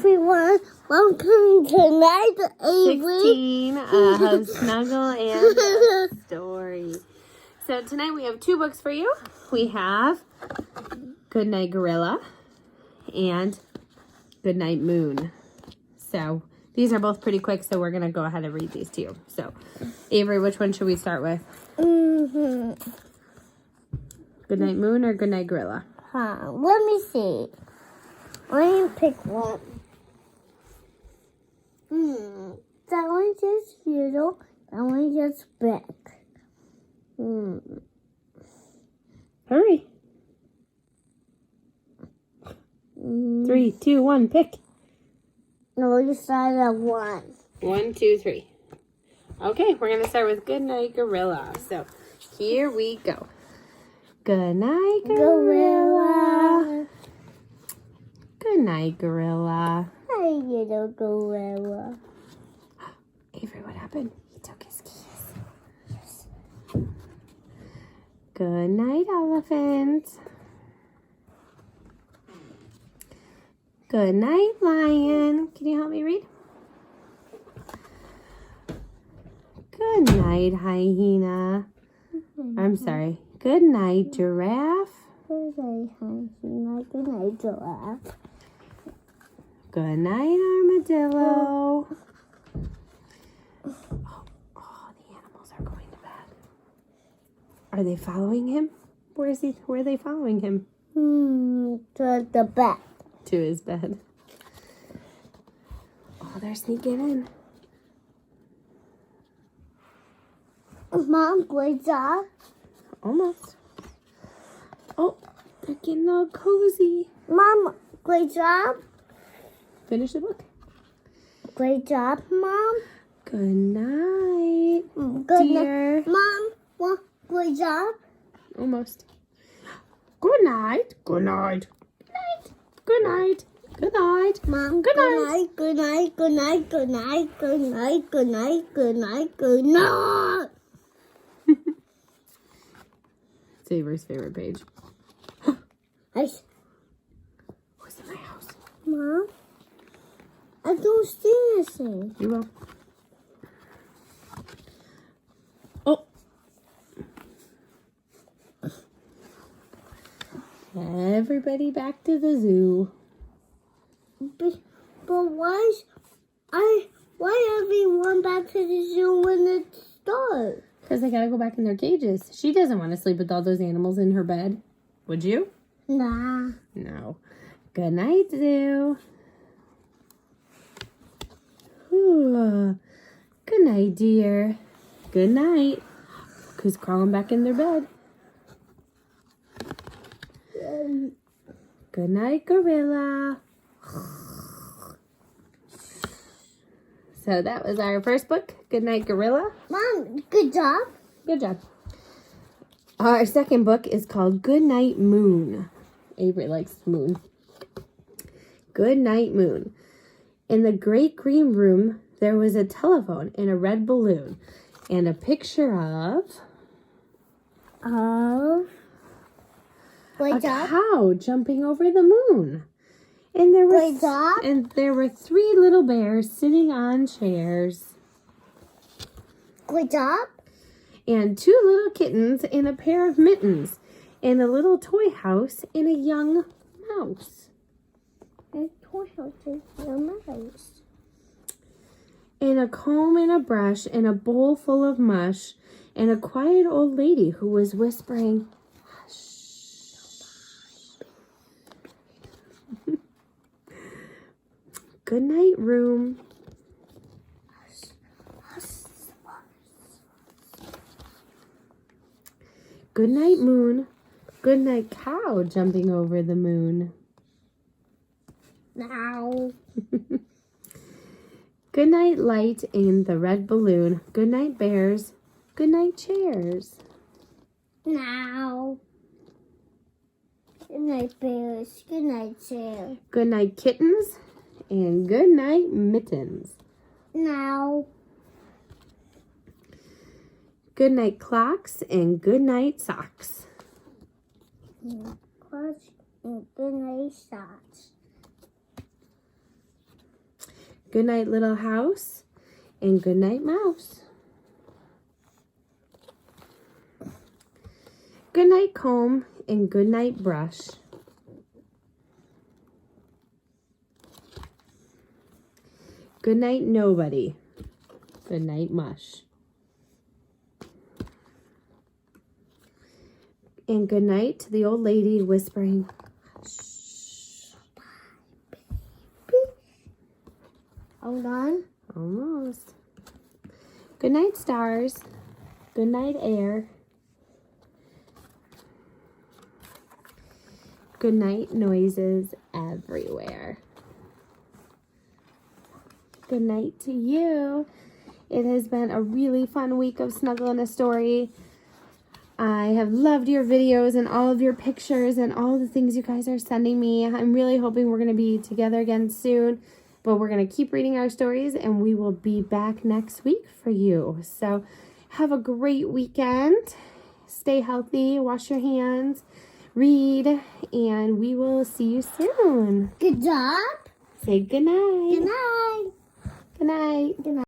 everyone. Welcome to night 16 of Snuggle and a Story. So tonight we have two books for you. We have Goodnight Gorilla and Goodnight Moon. So these are both pretty quick, so we're going to go ahead and read these to you. So, Avery, which one should we start with? Goodnight Moon or Goodnight Gorilla? Let me see. Let me pick one. That one's just little. That one's just big. Hurry. 3, 2, 1, pick. No, you start at 1. 1, 2, 3. Okay, we're going to start with Goodnight Gorilla. So, here we go. Goodnight Gorilla. Goodnight Gorilla. Hi, little gorilla. Avery, what happened? He took his keys. Yes. Goodnight Elephant. Goodnight Lion. Can you help me read? Goodnight Hyena. I'm sorry. Goodnight Giraffe. Good night, giraffe. Goodnight Armadillo. Oh, the animals are going to bed. Are they following him? Where are they following him? To the bed. To his bed. Oh, they're sneaking in. Mom, great job. Almost. Oh, they're getting all cozy. Mom, great job. Finish the book. Great job, Mom. Good night, Good dear. night. Mom, great job. Almost. Good night. Good night. Good night. Good night. Mom, Good night. Good night. Good night. Good night. Good night. Good night. Good night. Good night. It's Avery's favorite page. Hey. Who's in my house? Mom, I don't see anything. You will. Oh. Everybody back to the zoo. But why everyone back to the zoo when it starts? Because they gotta go back in their cages. She doesn't want to sleep with all those animals in her bed. Would you? Nah. No. Good night, zoo. Ooh. Good night, dear. Good night. Who's crawling back in their bed? Good night, gorilla. So that was our first book, Good Night Gorilla. Mom, good job. Good job. Our second book is called Goodnight Moon. Avery likes moon. Goodnight Moon. In the great green room, there was a telephone and a red balloon and a picture of Great a job. cow jumping over the moon. And there Great job. were 3 little bears sitting on chairs. Good job. And 2 little kittens in a pair of mittens. And a little toy house and a young mouse. And toy house is your mouse. And a comb and a brush and a bowl full of mush. And a quiet old lady who was whispering, hush. Good night, room. Good night, moon. Good night, cow jumping over the moon. Now. Good night, light and the red balloon. Good night, bears. Good night, chairs. Now. Good night, bears. Good night, chair. Good night, kittens. And good night, mittens. Now. Good night, clocks. And good night, socks. Clocks and good night, socks. Goodnight Little House, and Goodnight Mouse. Goodnight Comb and Goodnight Brush. Goodnight Nobody. Goodnight Mush. And goodnight to the old lady whispering, "Shh." Hold on. Almost. Goodnight stars. Goodnight air. Goodnight noises everywhere. Good night to you. It has been a really fun week of Snuggling a Story. I have loved your videos and all of your pictures and all the things you guys are sending me. I'm really hoping we're going to be together again soon, but we're going to keep reading our stories and we will be back next week for you. So have a great weekend. Stay healthy, wash your hands, read, and we will see you soon. Good job. Say good night. Good night. Good night. Good night.